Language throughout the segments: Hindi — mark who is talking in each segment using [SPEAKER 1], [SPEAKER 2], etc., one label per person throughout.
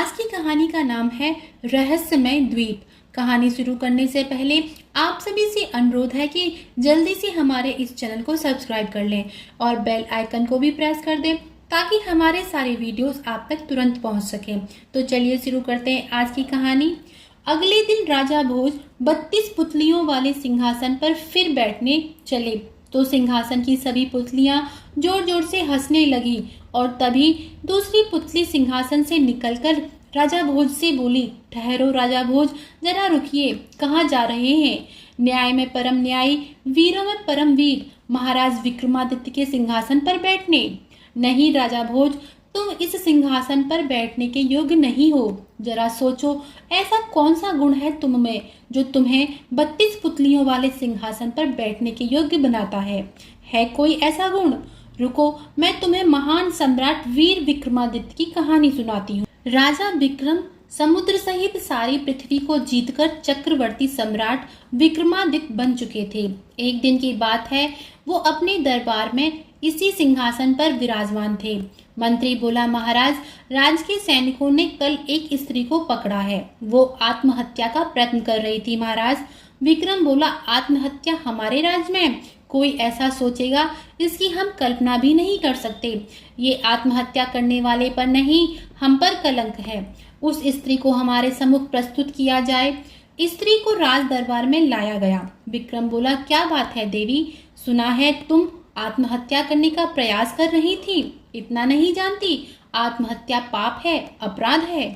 [SPEAKER 1] आज की कहानी का नाम है रहस्यमय द्वीप। कहानी शुरू करने से पहले आप सभी से अनुरोध है कि जल्दी से हमारे इस चैनल को सब्सक्राइब कर लें और बेल आइकन को भी प्रेस कर दें ताकि हमारे सारे वीडियोस आप तक तुरंत पहुंच सकें। तो चलिए शुरू करते हैं आज की कहानी। अगले दिन राजा भोज 32 पुतलियों वाले सिंहासन पर फिर बैठने चले तो सिंहासन की सभी पुतलियां जोर जोर से हंसने लगी और तभी दूसरी पुतली सिंहासन से निकलकर राजा भोज से बोली, ठहरो राजा भोज, जरा रुकिए, कहाँ जा रहे हैं? न्याय में परम न्यायी, वीरों में परम वीर, महाराज विक्रमादित्य के सिंहासन पर बैठने। नहीं राजा भोज, तुम इस सिंहासन पर बैठने के योग्य नहीं हो। जरा सोचो, ऐसा कौन सा गुण है तुम में जो तुम्हें 32 पुतलियों वाले सिंहासन पर बैठने के योग्य बनाता है कोई ऐसा गुण? रुको, मैं तुम्हें महान सम्राट वीर विक्रमादित्य की कहानी सुनाती हूँ। राजा विक्रम समुद्र सहित सारी पृथ्वी को जीतकर चक्रवर्ती सम्राट विक्रमादित्य बन चुके थे। एक दिन की बात है, वो अपने दरबार में इसी सिंहासन पर विराजमान थे। मंत्री बोला, महाराज, राज के सैनिकों ने कल एक स्त्री को पकड़ा है, वो आत्महत्या का प्रयत्न कर रही थी महाराज। विक्रम बोला, आत्महत्या हमारे राज में? कोई ऐसा सोचेगा इसकी हम कल्पना भी नहीं कर सकते। ये आत्महत्या करने वाले पर नहीं, हम पर कलंक है। उस स्त्री को हमारे सम्मुख प्रस्तुत किया जाए। स्त्री को राज दरबार में लाया गया। विक्रम बोला, क्या बात है देवी, सुना है तुम आत्महत्या करने का प्रयास कर रही थी। इतना नहीं जानती, आत्महत्या पाप है, अपराध है।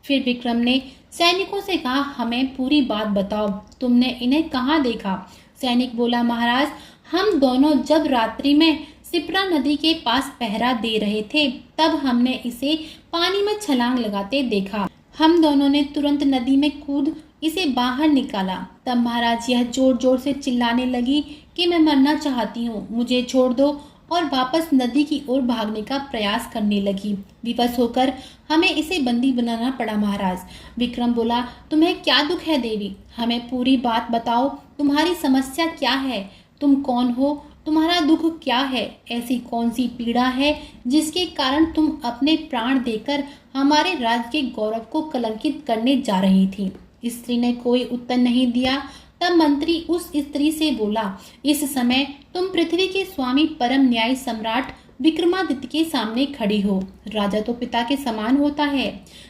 [SPEAKER 1] फिर विक्रम ने सैनिकों से कहा, हमें पूरी बात बताओ, तुमने इन्हें कहाँ देखा? सैनिक बोला, महाराज, हम दोनों जब रात्रि में सिप्रा नदी के पास पहरा दे रहे थे तब हमने इसे पानी में छलांग लगाते देखा। हम दोनों ने तुरंत नदी में कूद इसे बाहर निकाला। तब महाराज यह जोर जोर से चिल्लाने लगी कि मैं मरना चाहती हूँ, मुझे छोड़ दो, और वापस नदी की ओर भागने का प्रयास करने लगी। विवश होकर हमें इसे बंदी बनाना पड़ा महाराज। विक्रम बोला, तुम्हें क्या दुख है देवी, हमें पूरी बात बताओ, तुम्हारी समस्या क्या है? तुम कौन हो? तुम्हारा दुख क्या है? ऐसी कौन सी पीड़ा है जिसके कारण तुम अपने प्राण देकर हमारे राज्य के गौरव को कलंकित करने जा रही थी? स्त्री ने कोई उत्तर नहीं दिया। तब मंत्री उस स्त्री से बोला, इस समय तुम पृथ्वी के स्वामी परम न्यायी सम्राट विक्रमादित्य के सामने खड़ी हो। राजा तो पिता के समान होता है।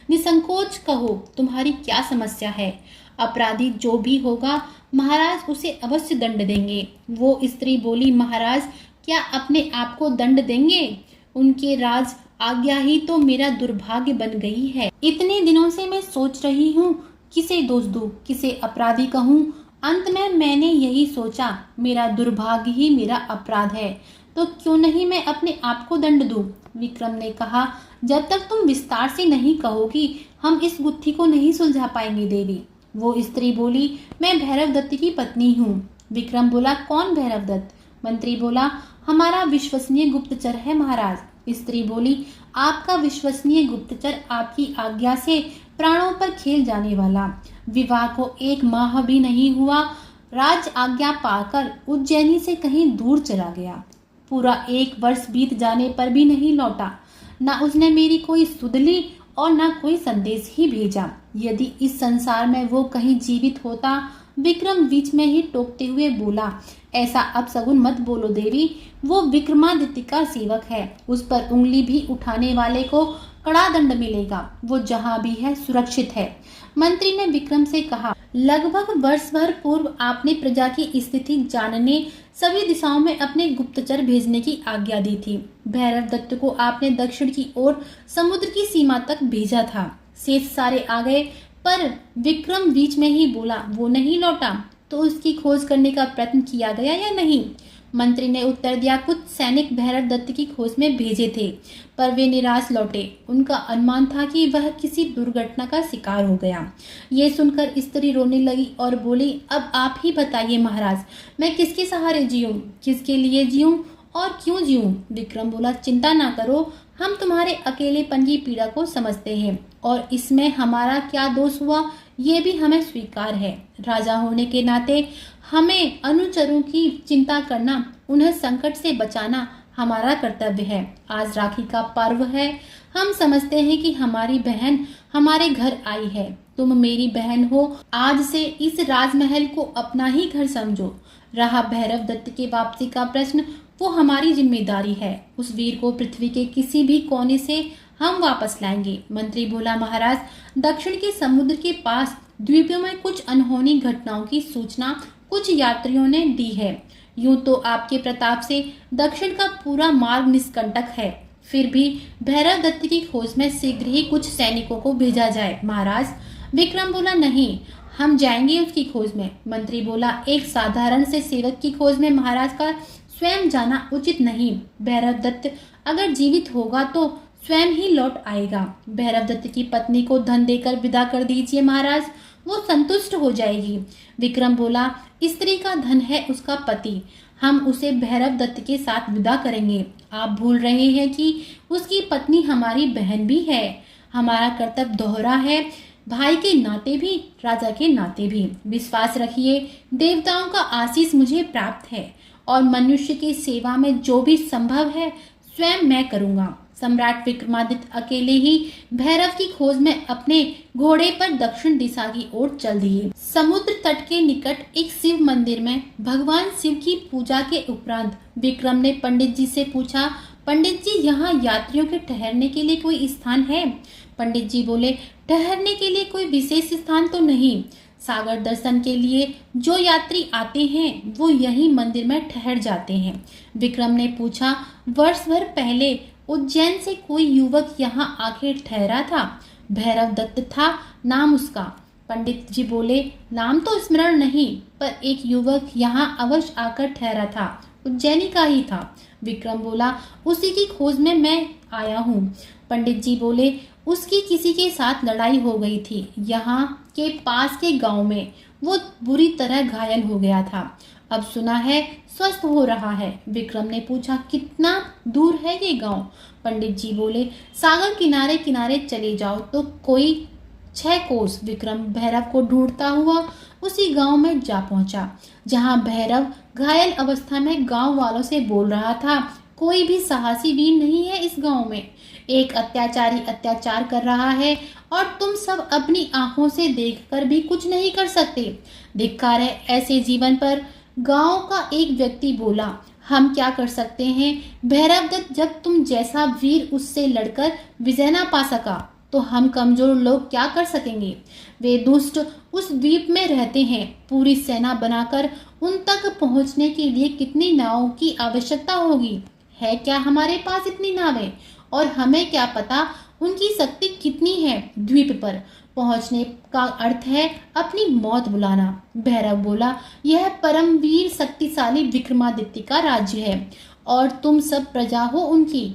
[SPEAKER 1] निसंकोच कहो, तुम्हारी क्या समस्या है? अपराधी जो भी होगा महाराज उसे अवश्य दंड देंगे। वो स्त्री बोली, महाराज, क्या अपने आप को दंड देंगे? उनके राज आज्ञा ही तो मेरा दुर्भाग्य बन गई है। इतने दिनों से मैं सोच रही हूँ किसे दोष दूं, किसे अपराधी कहूँ। अंत में मैंने यही सोचा, मेरा दुर्भाग्य ही मेरा अपराध है, तो क्यों नहीं मैं अपने आप को दंड दूं? विक्रम ने कहा, जब तक तुम विस्तार से नहीं कहोगी हम इस गुत्थी को नहीं सुलझा पाएंगे देवी। वो स्त्री बोली, मैं भैरव दत्त की पत्नी हूँ। विक्रम बोला, कौन भैरव दत्त? मंत्री बोला, हमारा विश्वसनीय गुप्तचर है महाराज। स्त्री बोली, आपका विश्वसनीय गुप्तचर आपकी आज्ञा से प्राणों पर खेल जाने वाला, विवाह को 1 माह भी नहीं हुआ, राज आज्ञा पाकर उज्जैनी से कहीं दूर चला गया। पूरा 1 वर्ष बीत जाने पर भी नहीं लौटा। ना उसने मेरी कोई सुध ली और ना कोई संदेश ही भेजा। यदि इस संसार में वो कहीं जीवित होता। विक्रम बीच में ही टोकते हुए बोला, ऐसा अपशगुन मत बोलो देवी, वो विक्रमादित्य का सेवक है, उस पर उंगली भी उठाने वाले को कड़ा दंड मिलेगा, वो जहाँ भी है सुरक्षित है। मंत्री ने विक्रम से कहा, लगभग वर्ष भर पूर्व आपने प्रजा की स्थिति जानने सभी दिशाओं में अपने गुप्तचर भेजने की आज्ञा दी थी। भैरव दत्त को आपने दक्षिण की ओर समुद्र की सीमा तक भेजा था। शेष सारे आ गए, पर विक्रम बीच में ही बोला, वो नहीं लौटा, तो उसकी खोज करने का प्रयत्न किया गया या नहीं? मंत्री ने उत्तर दिया, कुछ सैनिक भैरव दत्त की खोज में भेजे थे, पर वे निराश लौटे। उनका अनुमान था कि वह किसी दुर्घटना का शिकार हो गया। ये सुनकर स्त्री रोने लगी और बोली, अब आप ही बताइए महाराज, मैं किसके सहारे जीऊं, किसके लिए जीऊं और क्यों जीऊं? विक्रम बोला, चिंता ना करो, हम तुम्हारे अकेलेपन की पीड़ा को समझते हैं और इसमें हमारा क्या दोष हुआ ये भी हमें स्वीकार है। राजा होने के नाते हमें अनुचरों की चिंता करना, उन्हें संकट से बचाना हमारा कर्तव्य है। आज राखी का पर्व है। हम समझते हैं कि हमारी बहन हमारे घर आई है। तुम मेरी बहन हो। आज से इस राजमहल को अपना ही घर समझो। रहा भैरव दत्त के वापसी का प्रश्न, वो हमारी जिम्मेदारी है। उस वीर को पृथ्वी के किसी भी कोने से हम वापस लाएंगे। मंत्री बोला, महाराज, दक्षिण के समुद्र के पास द्वीपों में कुछ अनहोनी घटनाओं की सूचना कुछ यात्रियों ने दी है। यूं तो आपके प्रताप से दक्षिण का पूरा मार्ग निष्कंटक है, फिर भी भैरव दत्त की खोज में शीघ्र ही कुछ सैनिकों को भेजा जाए। महाराज, विक्रम बोला, नहीं, हम जाएंगे उसकी खोज में। मंत्री बोला, एक साधारण से सेवक की खोज में महाराज का स्वयं जाना उचित नहीं। भैरव दत्त अगर जीवित होगा तो स्वयं ही लौट आएगा। भैरव दत्त की पत्नी को धन देकर विदा कर दीजिए महाराज, वो संतुष्ट हो जाएगी। विक्रम बोला, स्त्री का धन है उसका पति, हम उसे भैरव दत्त के साथ विदा करेंगे। आप भूल रहे हैं कि उसकी पत्नी हमारी बहन भी है। हमारा कर्तव्य दोहरा है, भाई के नाते भी, राजा के नाते भी। विश्वास रखिए, देवताओं का आशीष मुझे प्राप्त है और मनुष्य की सेवा में जो भी संभव है स्वयं मैं करूंगा। सम्राट विक्रमादित्य अकेले ही भैरव की खोज में अपने घोड़े पर दक्षिण दिशा की ओर चल दिए। समुद्र तट के निकट एक शिव मंदिर में भगवान शिव की पूजा के उपरांत विक्रम ने पंडित जी से पूछा, पंडित जी, यहाँ यात्रियों के ठहरने के लिए कोई स्थान है? पंडित जी बोले, ठहरने के लिए कोई विशेष स्थान तो नहीं। सागर दर्शन के लिए जो यात्री आते हैं वो यही मंदिर में ठहर जाते हैं। विक्रम ने पूछा, वर्ष भर पहले उज्जैन से कोई युवक यहाँ आके ठहरा था? भैरव दत्त था नाम उसका। पंडित जी बोले, नाम तो स्मरण नहीं, पर एक युवक यहाँ अवश्य आकर ठहरा था, उज्जैनी का ही था। विक्रम बोला, उसी की खोज में मैं आया हूँ। पंडित जी बोले, उसकी किसी के साथ लड़ाई हो गई थी यहाँ के पास के गांव में, वो बुरी तरह घायल हो गया था, अब सुना है स्वस्थ हो रहा है। विक्रम ने पूछा, कितना दूर है ये गांव? पंडित जी बोले, सागर किनारे किनारे चले जाओ तो कोई 6 कोस। विक्रम भैरव को ढूंढता हुआ उसी गांव में जा पहुंचा जहां भैरव घायल अवस्था में गांव वालों से बोल रहा था, कोई भी साहसी वीर नहीं है इस गांव में, एक अत्याचारी अत्याचार कर रहा है और तुम सब अपनी आंखों से देखकर भी कुछ नहीं कर सकते। धिक्कार है ऐसे जीवन पर। गांव का एक व्यक्ति बोला, हम क्या कर सकते हैं भैरव दत्त, जब तुम जैसा वीर उससे लड़कर विजय ना पा सका तो हम कमजोर लोग क्या कर सकेंगे? वे दुष्ट उस द्वीप में रहते हैं, पूरी सेना बनाकर उन तक पहुंचने के लिए कितनी नावों की आवश्यकता होगी? है क्या हमारे पास इतनी नावें? और हमें क्या पता उनकी शक्ति कितनी है? द्वीप पर पहुंचने का अर्थ है अपनी मौत बुलाना। भैरव बोला, यह परमवीर शक्तिशाली विक्रमादित्य का राज्य है और तुम सब प्रजा हो उनकी।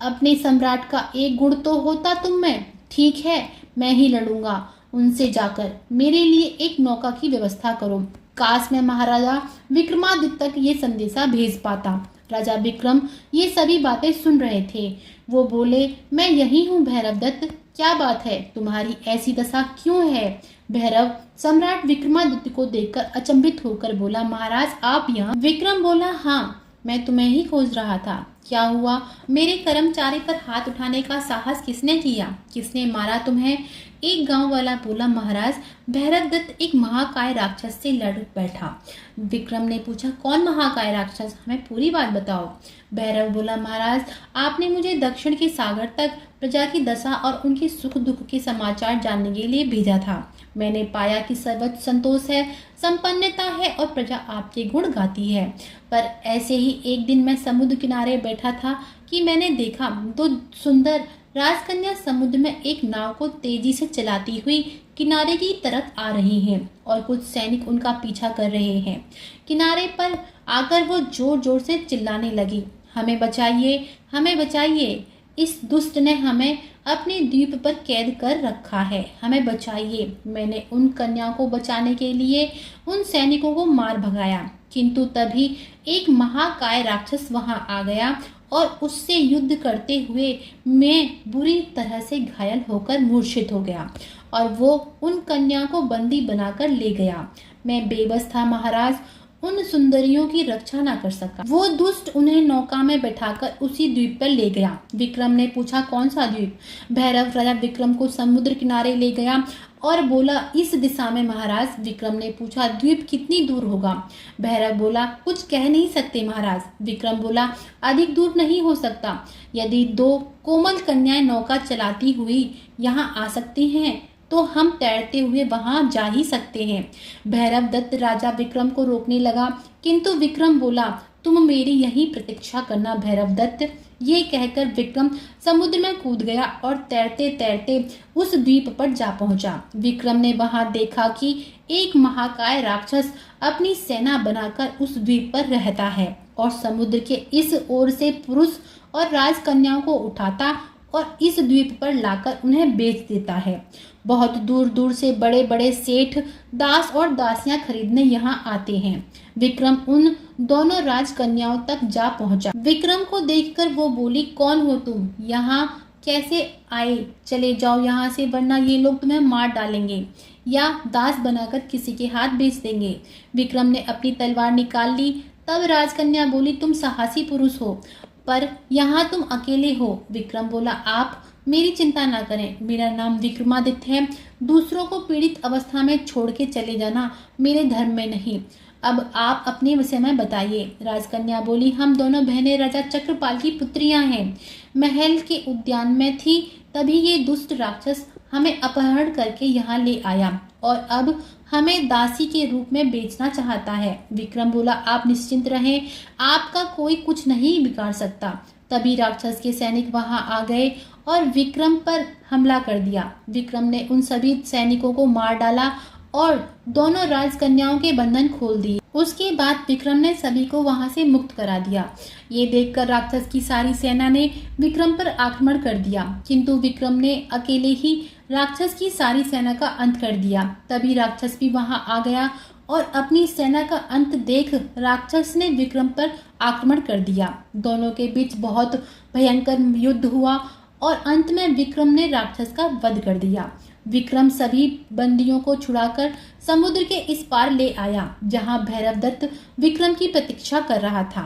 [SPEAKER 1] अपने सम्राट का एक गुण तो होता तुम में। ठीक है, मैं ही लड़ूंगा उनसे, जाकर मेरे लिए एक नौका की व्यवस्था करो। काश मैं महाराजा विक्रमादित्य तक ये संदेशा भेज पाता। राजा विक्रम ये सभी बातें सुन रहे थे। वो बोले, मैं यही हूँ भैरव दत्त, क्या बात है, तुम्हारी ऐसी दशा क्यों है? भैरव सम्राट विक्रमादित्य को देखकर अचंभित होकर बोला, महाराज आप यहाँ? विक्रम बोला, हाँ, मैं तुम्हें ही खोज रहा था। क्या हुआ? मेरे कर्मचारी पर हाथ उठाने का साहस किसने किया? किसने मारा तुम्हें? एक गांव वाला बोला, महाराज भैरव दत्त एक महाकाय राक्षस से लड़ बैठा। विक्रम ने पूछा, कौन महाकाय राक्षस? हमें पूरी बात बताओ। भैरव बोला, महाराज आपने मुझे दक्षिण के सागर तक प्रजा की दशा और उनके सुख दुख के समाचार जानने के लिए भेजा था। मैंने पाया कि सर्वत्र संतोष है, संपन्नता है और प्रजा आपके गुण गाती है। पर ऐसे ही एक दिन मैं समुद्र किनारे बैठा था कि मैंने देखा 2 सुंदर राजकन्या समुद्र में एक नाव को तेजी से चलाती हुई किनारे की तरफ आ रही हैं और कुछ सैनिक उनका पीछा कर रहे हैं। किनारे पर आकर वो जोर जोर से चिल्लाने लगी, हमें बचाइए, हमें बचाइए, इस दुष्ट ने हमें अपने द्वीप पर कैद कर रखा है, हमें बचाइए। मैंने उन कन्याओं को बचाने के लिए उन सैनिकों को मार भगाया, किंतु तभी एक महाकाय राक्षस वहां आ गया और उससे युद्ध करते हुए मैं बुरी तरह से घायल होकर मूर्छित हो गया और वो उन कन्याओं को बंदी बनाकर ले गया। मैं बेबस था महाराज, उन सुंदरियों की रक्षा न कर सका। वो दुष्ट उन्हें नौका में बैठाकर उसी द्वीप पर ले गया। विक्रम ने पूछा, कौन सा द्वीप? भैरव राजा विक्रम को समुद्र किनारे ले गया और बोला, इस दिशा में महाराज। विक्रम ने पूछा, द्वीप कितनी दूर होगा? भैरव बोला, कुछ कह नहीं सकते महाराज। विक्रम बोला, अधिक दूर नहीं हो सकता। यदि 2 कोमल कन्याएं नौका चलाती हुई यहाँ आ सकती हैं तो हम तैरते हुए वहां जा ही सकते हैं। भैरव दत्त राजा विक्रम को रोकने लगा, किंतु विक्रम बोला, तुम मेरी यही प्रतीक्षा करना भैरव दत्त। ये कहकर विक्रम समुद्र में कूद गया और तैरते तैरते उस द्वीप पर जा पहुंचा। विक्रम ने वहां देखा कि एक महाकाय राक्षस अपनी सेना बनाकर उस द्वीप पर रहता है और समुद्र के इस ओर से पुरुष और राजकन्याओं को उठाता और इस द्वीप पर लाकर उन्हें बेच देता है। बहुत दूर दूर से बड़े बड़े सेठ, दास और दासियां खरीदने यहाँ आते हैं। विक्रम उन दोनों राजकन्याओं तक जा पहुंचा। विक्रम को देखकर वो बोली, कौन हो तुम? यहाँ कैसे आए? चले जाओ यहाँ से, वरना ये लोग तुम्हें मार डालेंगे या दास बनाकर किसी के हाथ बेच देंगे। विक्रम ने अपनी तलवार निकाल ली। तब राजकन्या बोली, तुम साहसी पुरुष हो, पर यहाँ तुम अकेले हो। विक्रम बोला, आप मेरी चिंता ना करें, मेरा नाम विक्रमादित्य है। दूसरों को पीड़ित अवस्था में छोड़ के चले जाना मेरे धर्म में नहीं। अब आप अपने विषय में बताइए। राजकन्या बोली, हम दोनों बहनें राजा चक्रपाल की पुत्रियां हैं। महल के उद्यान में थी, तभी ये दुष्ट राक्षस हमें अपहरण करके यहाँ ले आया और अब हमें दासी के रूप में बेचना चाहता है। विक्रम बोला, आप निश्चिंत रहें, आपका कोई कुछ नहीं बिगाड़ सकता। तभी राक्षस के सैनिक वहां आ गए और विक्रम पर हमला कर दिया। विक्रम ने उन सभी सैनिकों को मार डाला और दोनों राजकन्याओं के बंधन खोल दिए। उसके बाद विक्रम ने सभी को वहां से मुक्त करा दिया। ये देखकर राक्षस की सारी सेना ने विक्रम पर आक्रमण कर दिया, किंतु विक्रम ने अकेले ही राक्षस की सारी सेना का अंत कर दिया। तभी राक्षस भी वहां आ गया और अपनी सेना का अंत देख राक्षस ने विक्रम पर आक्रमण कर दिया। दोनों के बीच बहुत भयंकर युद्ध हुआ और अंत में विक्रम ने राक्षस का वध कर दिया। विक्रम सभी बंदियों को छुड़ाकर समुद्र के इस पार ले आया, जहां भैरव दत्त विक्रम की प्रतीक्षा कर रहा था।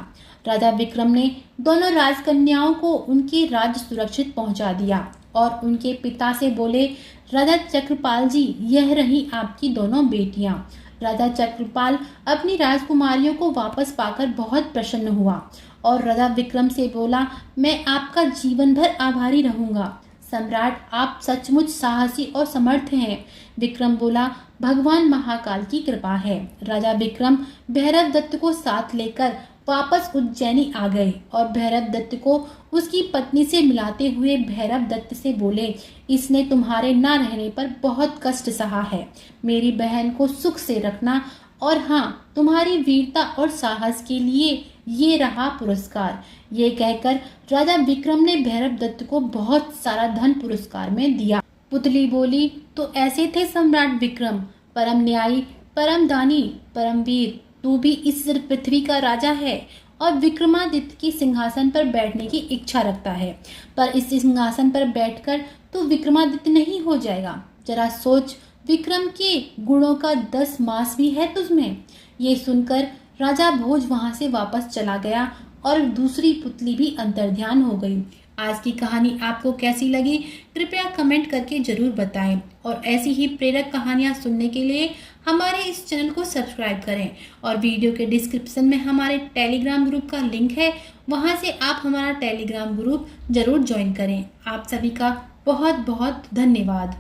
[SPEAKER 1] राजा विक्रम ने दोनों राजकन्याओं को उनके राज्य सुरक्षित पहुंचा दिया और उनके पिता से बोले, राजा चक्रपाल जी, यह रही आपकी दोनों बेटियां। राजा चक्रपाल अपनी राजकुमारियों को वापस पाकर बहुत प्रसन्न हुआ और राजा विक्रम से बोला, मैं आपका जीवन भर आभारी रहूंगा। सम्राट, आप सचमुच साहसी और समर्थ हैं। विक्रम बोला, भगवान महाकाल की कृपा है। राजा विक्रम भैरव दत्त को साथ लेकर वापस उज्जैनी आ गए और भैरव दत्त को उसकी पत्नी से मिलाते हुए भैरव दत्त से बोले, इसने तुम्हारे ना रहने पर बहुत कष्ट सहा है। मेरी बहन को सुख से रखना और हाँ, तुम्हारी वीरता और साहस के लिए ये रहा पुरस्कार। ये कहकर राजा विक्रम ने भैरव दत्त को बहुत सारा धन पुरस्कार में दिया। पुतली बोली, तो ऐसे थे सम्राट विक्रम, परम न्यायी, परम दानी, परम वीर। तू भी इस पृथ्वी का राजा है और विक्रमादित्य की सिंहासन पर बैठने की इच्छा रखता है, पर इस सिंहासन पर बैठकर तू विक्रमादित्य नहीं हो जाएगा। जरा सोच, विक्रम के गुणों का 10 मास भी है तुझमें। ये सुनकर राजा भोज वहां से वापस चला गया और दूसरी पुतली भी अंतर्ध्यान हो गई। आज की कहानी आपको कैसी लगी, कृपया कमेंट करके जरूर बताएं और ऐसी ही प्रेरक कहानियां सुनने के लिए हमारे इस चैनल को सब्सक्राइब करें और वीडियो के डिस्क्रिप्शन में हमारे टेलीग्राम ग्रुप का लिंक है, वहां से आप हमारा टेलीग्राम ग्रुप जरूर ज्वाइन करें। आप सभी का बहुत बहुत धन्यवाद।